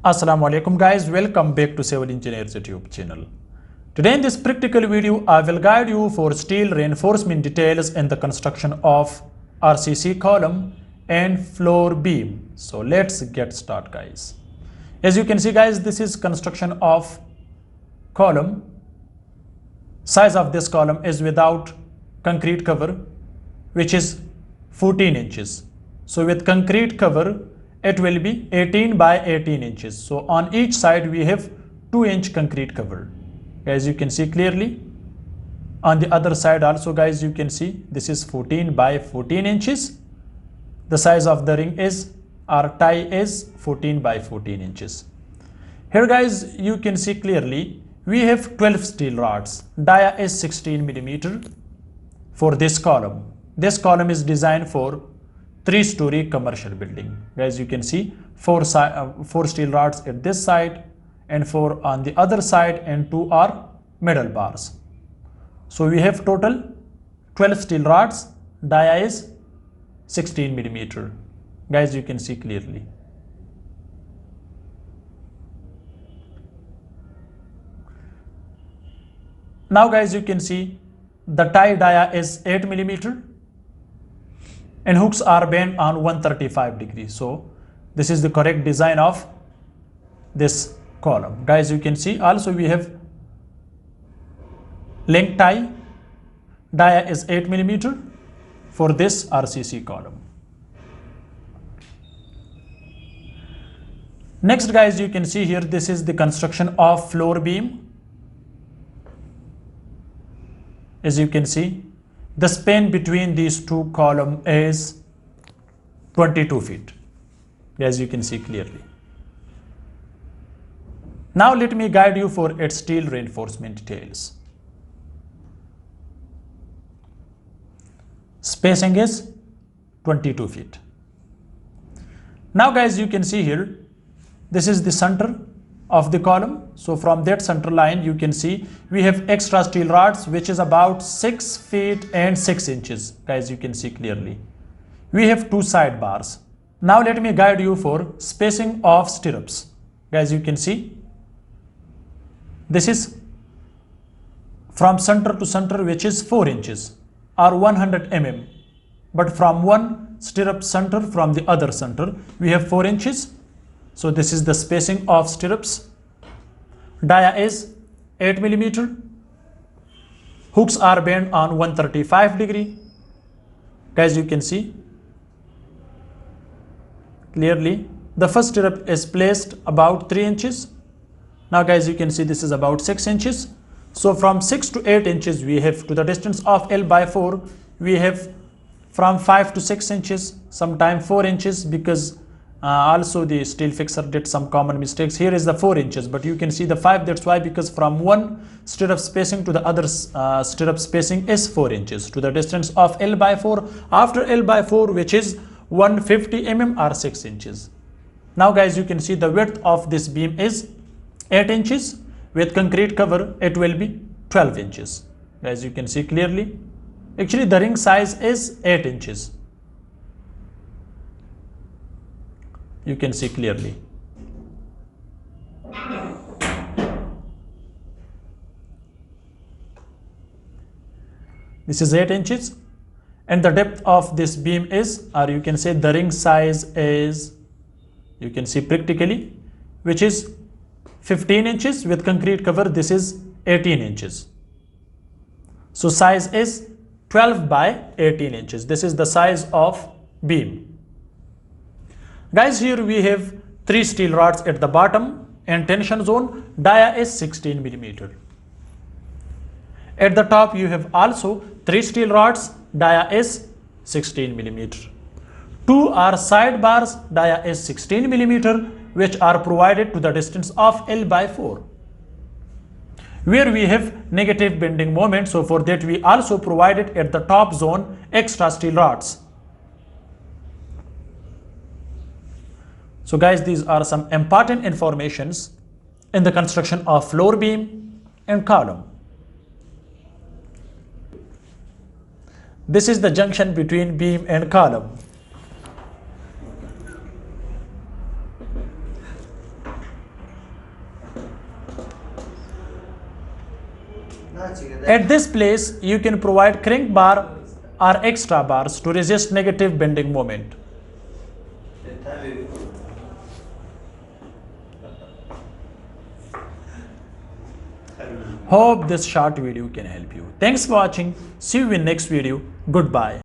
Assalamu alaikum guys, welcome back to Civil Engineers YouTube channel. Today in this practical video, I will guide you for steel reinforcement details in the construction of RCC column and floor beam. So let's get started guys. As you can see guys, this is construction of column. Size of this column is without concrete cover, which is 14 inches. So with concrete cover, it will be 18 by 18 inches. So on each side we have 2-inch concrete cover. As you can see clearly. On the other side also guys, you can see this is 14 by 14 inches. The size of the ring is, or tie is 14 by 14 inches. Here guys, you can see clearly we have 12 steel rods. Dia is 16 millimeter for this column. This column is designed for 3-story commercial building. Guys, you can see four steel rods at this side and 4 on the other side, and 2 are middle bars. So we have total 12 steel rods. Dia is 16 millimeter. Guys, you can see clearly. Now guys, you can see the tie dia is 8 millimeter. And hooks are bent on 135 degrees. So this is the correct design of this column. Guys, you can see also we have link tie. Dia is 8 millimeter for this RCC column. Next guys, you can see here this is the construction of floor beam. As you can see, the span between these two columns is 22 feet, as you can see clearly. Now let me guide you for its steel reinforcement details. Spacing is 22 feet. Now guys, you can see here, this is the center of the column. So from that center line, you can see we have extra steel rods, which is about 6 feet and 6 inches. Guys, you can see clearly. We have 2 side bars. Now let me guide you for spacing of stirrups. Guys, you can see this is from center to center, which is 4 inches or 100 mm. But from one stirrup center from the other center, we have 4 inches. So this is the spacing of stirrups. Dia is 8 millimeter. Hooks are bent on 135 degree. Guys, you can see clearly. The first stirrup is placed about 3 inches. Now guys, you can see this is about 6 inches. So from 6 to 8 inches we have to the distance of L by 4. We have from 5 to 6 inches, sometime 4 inches, because also the steel fixer did some common mistakes. Here is the 4 inches, but you can see the 5. That's why, because from one stirrup spacing to the other stirrup spacing is 4 inches to the distance of L by 4. After L by 4, which is 150 mm or 6 inches. Now guys, you can see the width of this beam is 8 inches. With concrete cover, it will be 12 inches. Guys, you can see clearly. Actually, the ring size is 8 inches. You can see clearly. This is 8 inches, and the depth of this beam is, or you can say the ring size is, you can see practically, which is 15 inches. With concrete cover, this is 18 inches. So size is 12 by 18 inches. This is the size of beam. Guys, here we have 3 steel rods at the bottom and tension zone. Dia is 16 millimeter. At the top you have also 3 steel rods. Dia is 16 millimeter. 2 are side bars. Dia is 16 millimeter, which are provided to the distance of L by 4. Where we have negative bending moment, so for that we also provided at the top zone extra steel rods. So guys, these are some important informations in the construction of floor beam and column. This is the junction between beam and column. At this place, you can provide crank bar or extra bars to resist negative bending moment. Hope this short video can help you. Thanks for watching. See you in next video. Goodbye.